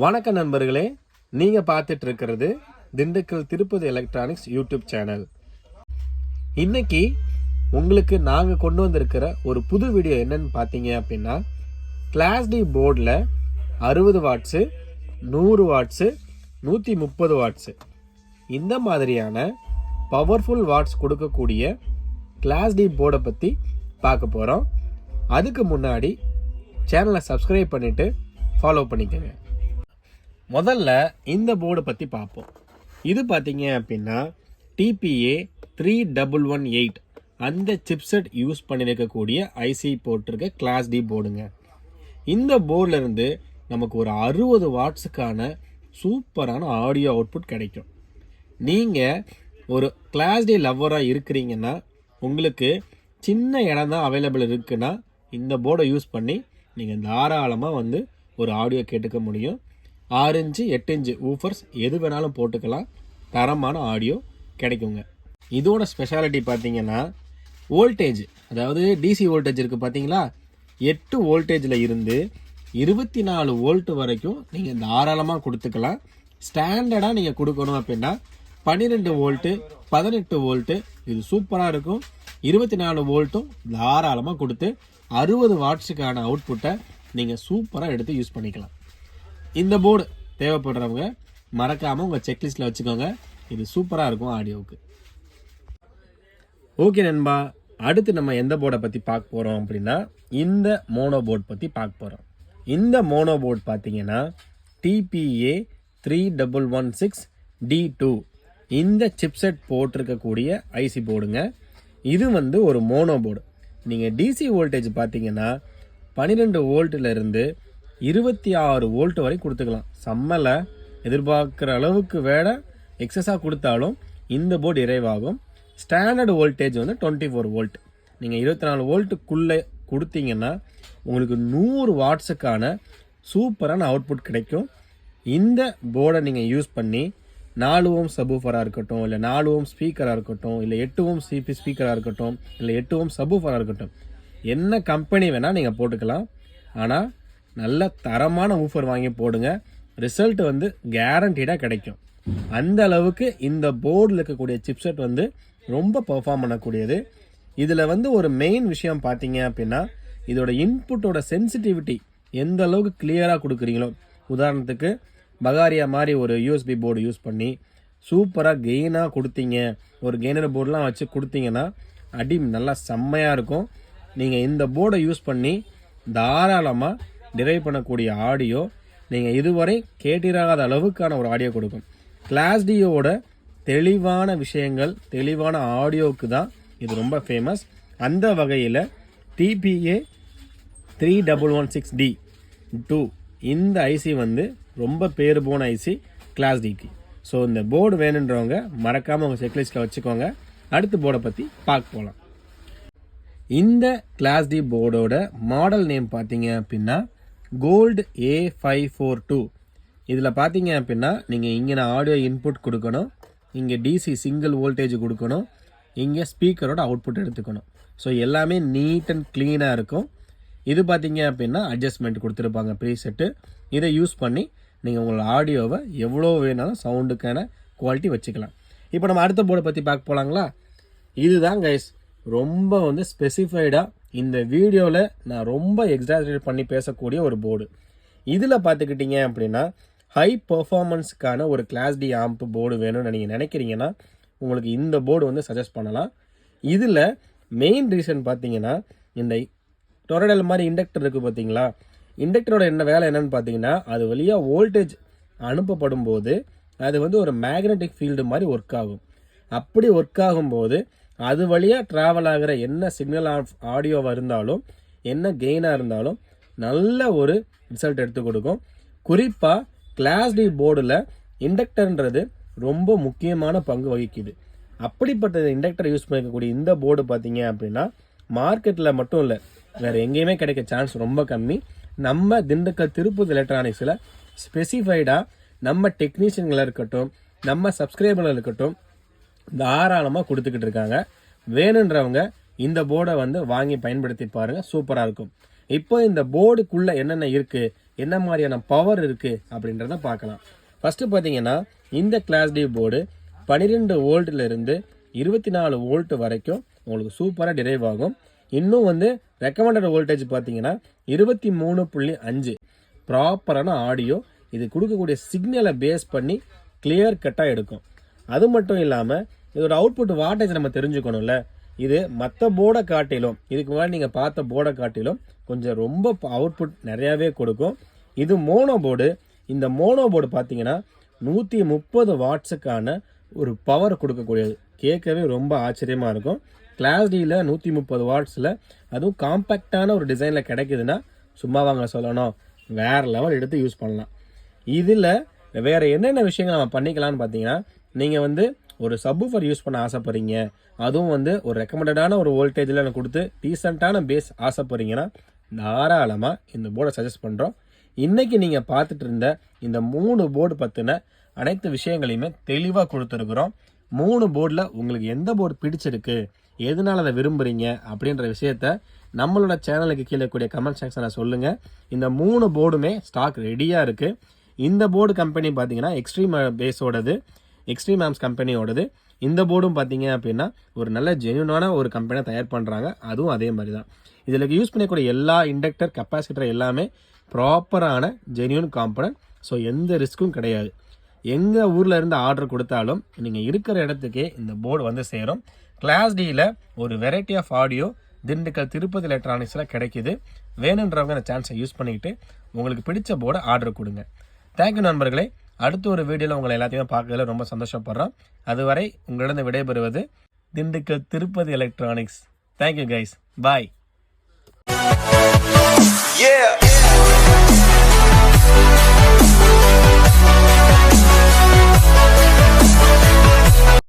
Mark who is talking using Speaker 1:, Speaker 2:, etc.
Speaker 1: வணக்கம் நண்பர்களே, நீங்கள் பார்த்துட்டு இருக்கிறது Dindigul Tirupati electronics YouTube channel. இன்னைக்கு உங்களுக்கு நாங்கள் கொண்டு வந்திருக்கிற ஒரு புது வீடியோ என்னன்னு பார்த்தீங்க அப்படின்னா, கிளாஸ் டி போர்டில் 60 வாட்ஸு, 100 வாட்ஸு, 130 வாட்ஸு இந்த மாதிரியான பவர்ஃபுல் வாட்ஸ் கொடுக்கக்கூடிய கிளாஸ் டி போர்டை பற்றி பார்க்க போகிறோம். அதுக்கு முன்னாடி சேனலை சப்ஸ்கிரைப் பண்ணிவிட்டு ஃபாலோ பண்ணிக்கோங்க. முதல்ல இந்த போர்டை பற்றி பார்ப்போம். இது பார்த்தீங்க அப்படின்னா TPA 3118 அந்த சிப்செட் யூஸ் பண்ணியிருக்கக்கூடிய ஐசி போட்டிருக்க கிளாஸ் டி போர்டுங்க. இந்த போர்டிலிருந்து நமக்கு ஒரு 60 வாட்ஸுக்கான சூப்பரான ஆடியோ அவுட்புட் கிடைக்கும். நீங்கள் ஒரு கிளாஸ் டி லவ்வராக இருக்கிறீங்கன்னா, உங்களுக்கு சின்ன இடம் தான் அவைலபிள் இருக்குன்னா இந்த போர்டை யூஸ் பண்ணி நீங்கள் தாராளமாக ஒரு ஆடியோ கேட்டுக்க முடியும். 6 இன்ச்சு 8 இன்ச்சு ஊஃபர்ஸ் எது வேணாலும் போட்டுக்கலாம், தரமான ஆடியோ கிடைக்குங்க. இதோட ஸ்பெஷாலிட்டி பார்த்தீங்கன்னா வோல்டேஜ், அதாவது டிசி வோல்டேஜ் இருக்குது பார்த்தீங்களா, 8 வோல்டேஜில் இருந்து 24 வோல்ட் வரைக்கும் நீங்கள் தாராளமாக கொடுத்துக்கலாம். ஸ்டாண்டர்டாக நீங்கள் கொடுக்கணும் அப்படின்னா 12 வோல்ட்டு 18 வோல்ட்டு இது சூப்பராக இருக்கும். 24 வோல்ட்டும் தாராளமாக கொடுத்து 60 வாட்ஸுக்கான அவுட்புட்டை நீங்கள் சூப்பராக எடுத்து யூஸ் பண்ணிக்கலாம். இந்த போர்டு தேவைப்படுறவங்க மறக்காமல் உங்கள் செக்லிஸ்ட்டில் வச்சுக்கோங்க. இது சூப்பராக இருக்கும் ஆடியோவுக்கு. ஓகே நண்பா, அடுத்து நம்ம எந்த போர்டை பற்றி பார்க்க போகிறோம் அப்படின்னா, இந்த மோனோ போர்ட் பற்றி பார்க்க போகிறோம். இந்த மோனோ போர்ட் பார்த்தீங்கன்னா TPA 3116 D2 இந்த சிப்செட் போட்டிருக்கக்கூடிய ஐசி போர்டுங்க. இது ஒரு மோனோ போர்டு. நீங்கள் டிசி வோல்டேஜ் பார்த்தீங்கன்னா 12 வோல்ட்டிலிருந்து 26 வோல்ட் வரை கொடுத்துக்கலாம். செம்மல எதிர்பார்க்குற அளவுக்கு வேட எக்ஸஸாக கொடுத்தாலும் இந்த போர்டு இறைவாகும். Standard voltage 24 volt. நீங்கள் 24 வோல்ட்டுக்குள்ளே கொடுத்தீங்கன்னா உங்களுக்கு 100 வாட்ஸுக்கான சூப்பரான அவுட்புட் கிடைக்கும். இந்த போர்டை நீங்கள் யூஸ் பண்ணி 4 ஓம் சப்வூஃபராக இருக்கட்டும், இல்லை 4 ஓம் ஸ்பீக்கராக இருக்கட்டும், இல்லை 8 ஓம் சிபி ஸ்பீக்கராக இருக்கட்டும், இல்லை 8 ஓம் சப்வூஃபராக இருக்கட்டும், என்ன கம்பெனி வேணால் நீங்கள் போட்டுக்கலாம். ஆனால் நல்ல தரமான ஊஃபர் வாங்கி போடுங்க. ரிசல்ட் கேரண்டீடாக கிடைக்கும். அந்த அளவுக்கு இந்த போர்டில் இருக்கக்கூடிய சிப்செட் ரொம்ப பெர்ஃபார்ம் பண்ணக்கூடியது. இதில் ஒரு மெயின் விஷயம் பார்த்தீங்க அப்படின்னா, இதோட இன்புட்டோட சென்சிட்டிவிட்டி எந்த அளவுக்கு கிளியராக கொடுக்குறீங்களோ, உதாரணத்துக்கு பகாரியா மாதிரி ஒரு USB போர்டு யூஸ் பண்ணி சூப்பராக கெயினாக கொடுத்தீங்க, ஒரு கெய்னர் போர்டெலாம் வச்சு கொடுத்தீங்கன்னா அடி நல்லா செம்மையாக இருக்கும். நீங்கள் இந்த போர்டை யூஸ் பண்ணி தாராளமாக டிரைவ் பண்ணக்கூடிய ஆடியோ நீங்கள் இதுவரை கேட்டிராத அளவுக்கான ஒரு ஆடியோ கொடுக்கும். கிளாஸ் டியோட தெளிவான விஷயங்கள், தெளிவான ஆடியோவுக்கு தான் இது ரொம்ப ஃபேமஸ். அந்த வகையில் TPA 3116 D2 இந்த ஐசி ரொம்ப பேர் போன ஐசி கிளாஸ் டிக்கு. ஸோ இந்த போர்டு வேணுன்றவங்க மறக்காமல் உங்கள் செக்லிஸ்ட்டில் வச்சுக்கோங்க. அடுத்த போர்டை பற்றி பார்க்க போகலாம். இந்த கிளாஸ் டி போர்டோட மாடல் நேம் பார்த்தீங்க அப்படின்னா கோல்டு A542. இதில் பார்த்தீங்க அப்படின்னா நீங்கள் இங்கே ஆடியோ இன்புட் கொடுக்கணும், இங்கே டிசி சிங்கிள் வோல்டேஜ் கொடுக்கணும், இங்கே ஸ்பீக்கரோட அவுட்புட் எடுத்துக்கணும். ஸோ எல்லாமே நீட் அண்ட் க்ளீனாக இருக்கும். இது பார்த்தீங்க அப்படின்னா அட்ஜஸ்ட்மெண்ட் கொடுத்துருப்பாங்க ப்ரீசெட்டு. இதை யூஸ் பண்ணி நீங்கள் உங்களோட ஆடியோவை எவ்வளோ வேணாலும் சவுண்டுக்கான குவாலிட்டி வச்சுக்கலாம். இப்போ நம்ம அடுத்த போர்டை பற்றி பார்க்க போகலாங்களா. இதுதான் கைஸ் ரொம்ப ஸ்பெசிஃபைடாக இந்த வீடியோவில் நான் ரொம்ப எக்ஸாஜரேட் பண்ணி பேசக்கூடிய ஒரு போர்டு. இதில் பார்த்துக்கிட்டிங்க அப்படின்னா ஹை பர்ஃபார்மன்ஸுக்கான ஒரு கிளாஸ் டி ஆம்ப் போர்டு வேணும்னு நீங்கள் நினைக்கிறீங்கன்னா உங்களுக்கு இந்த போர்டு சஜஸ்ட் பண்ணலாம். இதில் மெயின் ரீசன் பார்த்தீங்கன்னா, இந்த டொரடல் மாதிரி இண்டக்டர் இருக்குது பார்த்தீங்களா, இண்டக்டரோட வேலை என்னன்னு பார்த்தீங்கன்னா, அது வழியாக வோல்டேஜ் அனுப்பப்படும் போது அது ஒரு மேக்னெட்டிக் ஃபீல்டு மாதிரி ஒர்க் ஆகும். அப்படி ஒர்க் ஆகும்போது அது வழியாக ட்ராவல் ஆகிற என்ன சிக்னல் ஆடியோவாக இருந்தாலும், என்ன கெயினாக இருந்தாலும் நல்ல ஒரு ரிசல்ட் எடுத்து கொடுக்கும். குறிப்பாக கிளாஸ் டி போர்டில் இண்டக்டர்ன்றது ரொம்ப முக்கியமான பங்கு வகிக்குது. அப்படிப்பட்ட இண்டக்டர் யூஸ் பண்ணிக்கக்கூடிய இந்த போர்டு பார்த்தீங்க அப்படின்னா மார்க்கெட்டில் மட்டும் இல்லை, வேறு எங்கேயுமே கிடைக்க சான்ஸ் ரொம்ப கம்மி. நம்ம திண்டுக்கல் திருப்பதி எலக்ட்ரானிக்ஸில் ஸ்பெசிஃபைடாக நம்ம டெக்னீஷியன்களாக இருக்கட்டும், நம்ம சப்ஸ்கிரைபர்கள் இருக்கட்டும் தாராளமாக கொடுத்துக்கிட்டு இருக்காங்க. வேணுன்றவங்க இந்த போர்டை வாங்கி பயன்படுத்தி பாருங்கள், சூப்பராக இருக்கும். இப்போ இந்த போர்டுக்குள்ளே என்னென்ன இருக்குது, என்ன மாதிரியான பவர் இருக்குது அப்படின்றத பார்க்கலாம். ஃபஸ்ட்டு பார்த்தீங்கன்னா இந்த கிளாஸ் டி போர்டு 12 வோல்ட்லேருந்து 24 வோல்ட் வரைக்கும் உங்களுக்கு சூப்பராக டிரைவ் ஆகும். இன்னும் வந்து ரெக்கமெண்டட் வோல்டேஜ் பார்த்தீங்கன்னா 23.5 ப்ராப்பரான ஆடியோ. இது கொடுக்கக்கூடிய சிக்னலை பேஸ் பண்ணி கிளியர் கட்டாக எடுக்கும். அது மட்டும் இல்லாமல் இதோட அவுட்புட் வாட்டேஜ் நம்ம தெரிஞ்சுக்கணும்ல. இது மற்ற போர்டை காட்டிலும், இதுக்கு முன்னாடி நீங்கள் பார்த்த போர்டை காட்டிலும் கொஞ்சம் ரொம்ப அவுட்புட் நிறையாவே கொடுக்கும். இது மோனோ போர்டு. இந்த மோனோ போர்டு பார்த்தீங்கன்னா 130 வாட்ஸுக்கான ஒரு பவர் கொடுக்கக்கூடியது. கேட்கவே ரொம்ப ஆச்சரியமாக இருக்கும். கிளாஸ் டியில் 130 வாட்ஸில் அதுவும் காம்பேக்டான ஒரு டிசைனில் கிடைக்குதுன்னா சும்மா வாங்க சொல்லணும், வேறு லெவல் எடுத்து யூஸ் பண்ணலாம். இதில் வேறு என்னென்ன விஷயங்கள் நம்ம பண்ணிக்கலாம்னு பார்த்தீங்கன்னா, நீங்கள் வந்து ஒரு சப்வூஃபர் யூஸ் பண்ண ஆசைப்படுறீங்க, அதுவும் வந்து ஒரு ரெக்கமெண்டடான ஒரு வோல்டேஜில் கொடுத்து டீசெண்டான பேஸ் ஆசைப்படுறீங்கன்னா தாராளமாக இந்த போர்டை சஜஸ்ட் பண்ணுறோம். இன்றைக்கி நீங்கள் பார்த்துட்டு இருந்த இந்த 3 போர்டு பற்றின அனைத்து விஷயங்களையுமே தெளிவாக கொடுத்துருக்குறோம். 3 போர்டில் உங்களுக்கு எந்த போர்டு பிடிச்சிருக்கு, எதனால அதை விரும்புகிறீங்க அப்படின்ற விஷயத்த நம்மளோட சேனலுக்கு கீழே கூடிய கமெண்ட் செக்ஷனில் சொல்லுங்கள். இந்த 3 போர்டுமே ஸ்டாக் ரெடியாக இருக்குது. இந்த போர்டு கம்பெனி பார்த்தீங்கன்னா எக்ஸ்ட்ரீம் பேஸோடது, எக்ஸ்ட்ரீம் ஆம்ஸ் கம்பெனியோடது. இந்த போர்டும் பார்த்தீங்க அப்படின்னா ஒரு நல்ல ஜென்யூனான ஒரு கம்பெனியை தயார் பண்ணுறாங்க. அதுவும் அதே மாதிரி தான். இதில் யூஸ் பண்ணக்கூடிய எல்லா இண்டக்டர் கெப்பாசிட்டர் எல்லாமே ப்ராப்பரான ஜென்யூன் காம்பனன்ட். ஸோ எந்த ரிஸ்க்கும் கிடையாது. எங்கள் ஊரில் இருந்து ஆர்டர் கொடுத்தாலும் நீங்கள் இருக்கிற இடத்துக்கே இந்த போர்டு வந்து சேரும். கிளாஸ் டியில் ஒரு variety of audio Dindigul Tirupati எலக்ட்ரானிக்ஸில் கிடைக்கிது. வேணுன்றவங்க அந்த சான்ஸை யூஸ் பண்ணிக்கிட்டு உங்களுக்கு பிடிச்ச போர்டை ஆர்டர் கொடுங்க. தேங்க்யூ நண்பர்களே. அடுத்த ஒரு வீடியோவில் உங்களை எல்லாத்தையுமே பார்க்கறதுல ரொம்ப சந்தோஷப்படுறோம். அதுவரை உங்களிடம் விடைபெறுவது Dindigul Tirupati electronics. Thank you guys. பாய்.